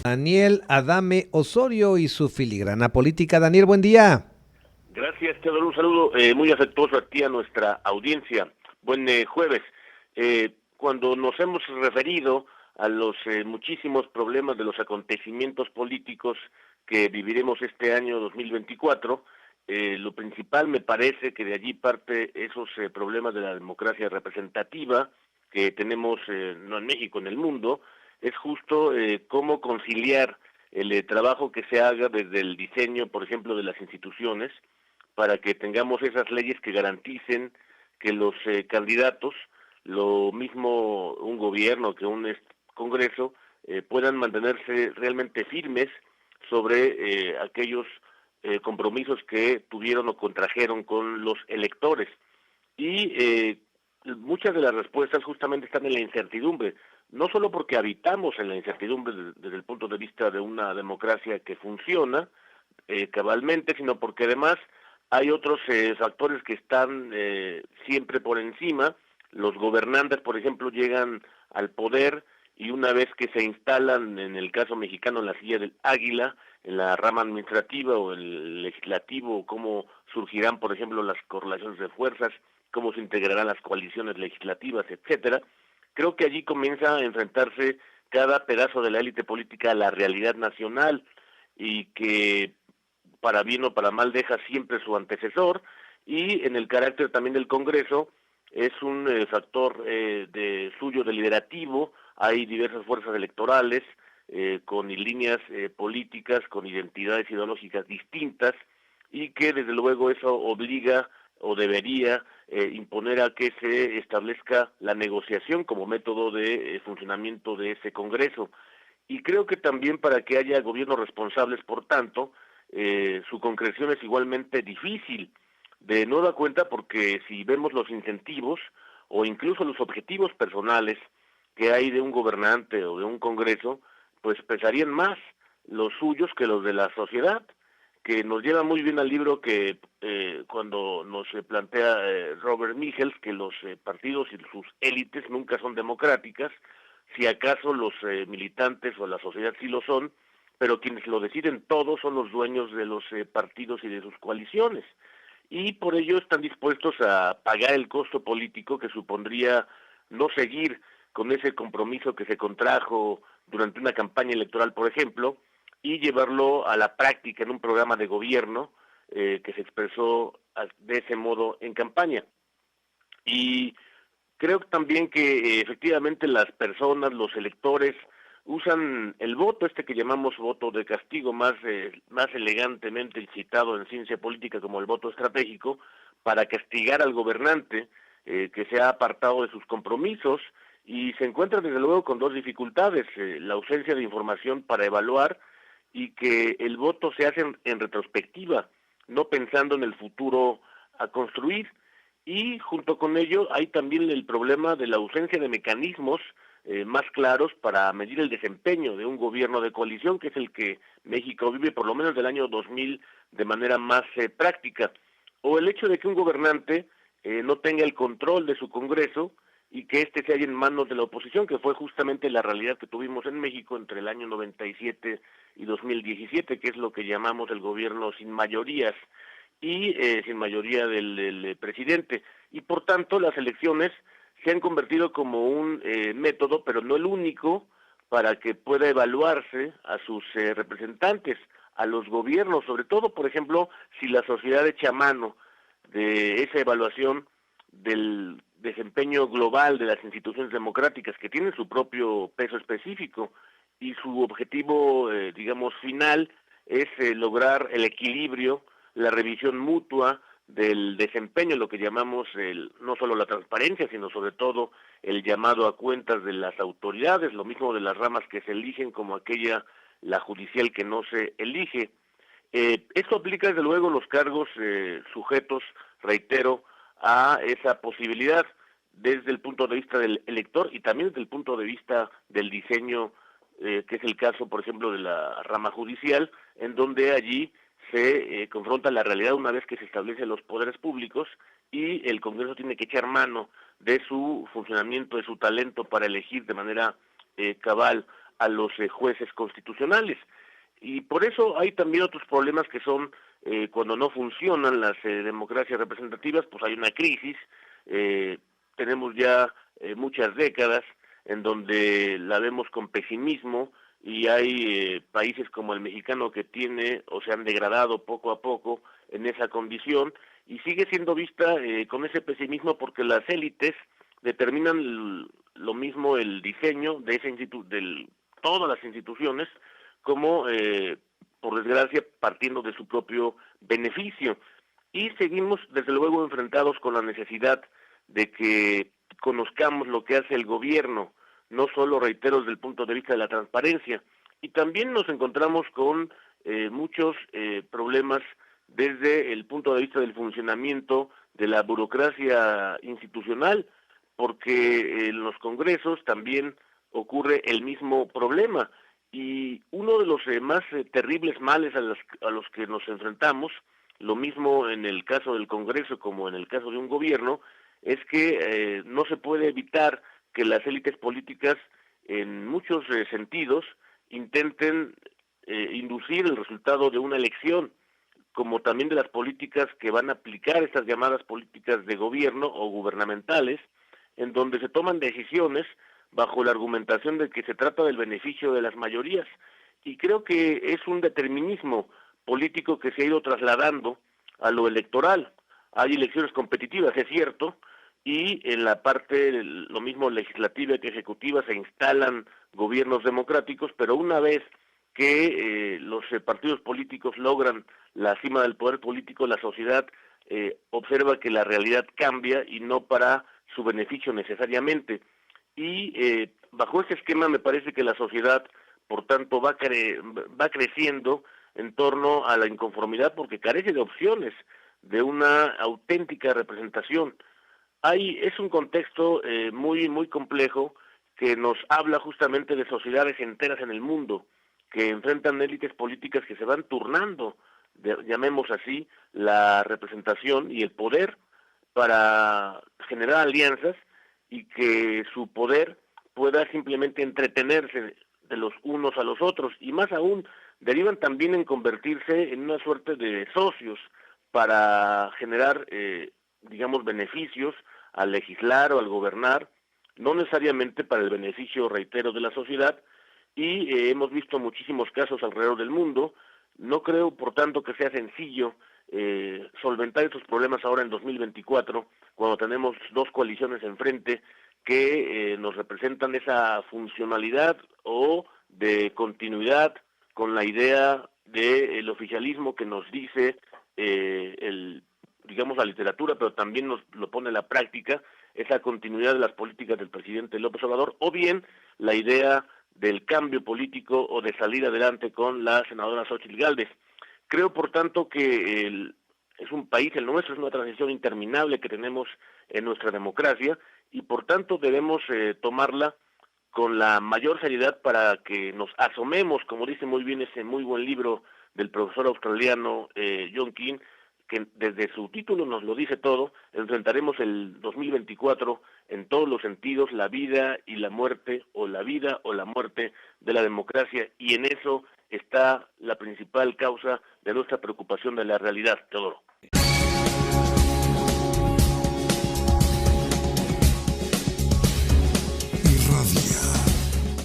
Daniel Adame Osorio y su filigrana política. Daniel, buen día. Gracias, te doy un saludo muy afectuoso a ti, a nuestra audiencia. Buen jueves. Cuando nos hemos referido a los muchísimos problemas de los acontecimientos políticos que viviremos este año 2024, lo principal me parece que de allí parte esos problemas de la democracia representativa que tenemos no en México, en el mundo, es justo cómo conciliar el trabajo que se haga desde el diseño, por ejemplo, de las instituciones, para que tengamos esas leyes que garanticen que los candidatos, lo mismo un gobierno que un Congreso, puedan mantenerse realmente firmes sobre aquellos compromisos que tuvieron o contrajeron con los electores. Y muchas de las respuestas justamente están en la incertidumbre, no solo porque habitamos en la incertidumbre desde el punto de vista de una democracia que funciona cabalmente, sino porque además hay otros factores que están siempre por encima. Los gobernantes, por ejemplo, llegan al poder y una vez que se instalan, en el caso mexicano, en la silla del águila, en la rama administrativa o el legislativo, cómo surgirán, por ejemplo, las correlaciones de fuerzas, cómo se integrarán las coaliciones legislativas, etcétera. Creo que allí comienza a enfrentarse cada pedazo de la élite política a la realidad nacional y que para bien o para mal deja siempre su antecesor, y en el carácter también del Congreso es un factor de suyo deliberativo. Hay diversas fuerzas electorales con líneas políticas, con identidades ideológicas distintas, y que desde luego eso obliga o debería imponer a que se establezca la negociación como método de funcionamiento de ese Congreso. Y creo que también para que haya gobiernos responsables, por tanto, su concreción es igualmente difícil de nueva cuenta, porque si vemos los incentivos o incluso los objetivos personales que hay de un gobernante o de un Congreso, pues pesarían más los suyos que los de la sociedad, que nos lleva muy bien al libro que cuando nos plantea Robert Michels, que los partidos y sus élites nunca son democráticas, si acaso los militantes o la sociedad sí lo son, pero quienes lo deciden todo son los dueños de los partidos y de sus coaliciones, y por ello están dispuestos a pagar el costo político que supondría no seguir con ese compromiso que se contrajo durante una campaña electoral, por ejemplo, y llevarlo a la práctica en un programa de gobierno que se expresó de ese modo en campaña. Y creo también que efectivamente las personas, los electores, usan el voto, que llamamos voto de castigo, más elegantemente citado en ciencia política como el voto estratégico, para castigar al gobernante que se ha apartado de sus compromisos, y se encuentra desde luego con dos dificultades: la ausencia de información para evaluar, y que el voto se hace en retrospectiva, no pensando en el futuro a construir. Y junto con ello hay también el problema de la ausencia de mecanismos más claros para medir el desempeño de un gobierno de coalición, que es el que México vive por lo menos del año 2000 de manera más práctica, o el hecho de que un gobernante no tenga el control de su Congreso y que éste se halle en manos de la oposición, que fue justamente la realidad que tuvimos en México entre el año 97 y 2017, que es lo que llamamos el gobierno sin mayorías y sin mayoría del presidente. Y por tanto las elecciones se han convertido como un método, pero no el único, para que pueda evaluarse a sus representantes, a los gobiernos, sobre todo, por ejemplo, si la sociedad echa mano de esa evaluación del desempeño global de las instituciones democráticas, que tienen su propio peso específico, y su objetivo, digamos, final es lograr el equilibrio, la revisión mutua del desempeño, lo que llamamos no solo la transparencia, sino sobre todo el llamado a cuentas de las autoridades, lo mismo de las ramas que se eligen como aquella, la judicial, que no se elige. Esto aplica desde luego los cargos sujetos, reitero, a esa posibilidad desde el punto de vista del elector y también desde el punto de vista del diseño, que es el caso, por ejemplo, de la rama judicial, en donde allí se confronta la realidad una vez que se establecen los poderes públicos, y el Congreso tiene que echar mano de su funcionamiento, de su talento para elegir de manera cabal a los jueces constitucionales. Y por eso hay también otros problemas que son cuando no funcionan las democracias representativas, pues hay una crisis. Tenemos ya muchas décadas en donde la vemos con pesimismo, y hay países como el mexicano que tiene o se han degradado poco a poco en esa condición, y sigue siendo vista con ese pesimismo porque las élites determinan lo mismo el diseño de ese todas las instituciones, como por desgracia partiendo de su propio beneficio. Y seguimos desde luego enfrentados con la necesidad de que conozcamos lo que hace el gobierno, no solo, reitero, desde el punto de vista de la transparencia. Y también nos encontramos con muchos problemas desde el punto de vista del funcionamiento de la burocracia institucional, porque en los congresos también ocurre el mismo problema. Y uno de los más terribles males a los que nos enfrentamos, lo mismo en el caso del Congreso como en el caso de un gobierno, es que no se puede evitar que las élites políticas en muchos sentidos intenten inducir el resultado de una elección, como también de las políticas que van a aplicar estas llamadas políticas de gobierno o gubernamentales, en donde se toman decisiones bajo la argumentación de que se trata del beneficio de las mayorías. Y creo que es un determinismo político que se ha ido trasladando a lo electoral. Hay elecciones competitivas, es cierto, y en la parte, lo mismo legislativa que ejecutiva, se instalan gobiernos democráticos, pero una vez que los partidos políticos logran la cima del poder político, la sociedad observa que la realidad cambia y no para su beneficio necesariamente. Y bajo ese esquema me parece que la sociedad, por tanto, va creciendo en torno a la inconformidad porque carece de opciones, de una auténtica representación. Es un contexto muy complejo que nos habla justamente de sociedades enteras en el mundo que enfrentan élites políticas que se van turnando, llamemos así, la representación y el poder para generar alianzas y que su poder pueda simplemente entretenerse de los unos a los otros, y más aún derivan también en convertirse en una suerte de socios para generar digamos beneficios al legislar o al gobernar, no necesariamente para el beneficio, reitero, de la sociedad. Y hemos visto muchísimos casos alrededor del mundo. No creo, por tanto, que sea sencillo solventar estos problemas ahora en 2024, cuando tenemos dos coaliciones enfrente que nos representan esa funcionalidad o de continuidad con la idea del oficialismo que nos dice digamos la literatura, pero también nos lo pone la práctica, esa continuidad de las políticas del presidente López Obrador, o bien la idea del cambio político o de salir adelante con la senadora Xóchitl Gálvez. Creo, por tanto, que es un país, el nuestro, es una transición interminable que tenemos en nuestra democracia, y por tanto debemos tomarla con la mayor seriedad para que nos asomemos, como dice muy bien ese muy buen libro del profesor australiano John King, que desde su título nos lo dice todo. Enfrentaremos el 2024 en todos los sentidos, la vida y la muerte, o la vida o la muerte de la democracia, y en eso está la principal causa de nuestra preocupación de la realidad, Teodoro. Irradia.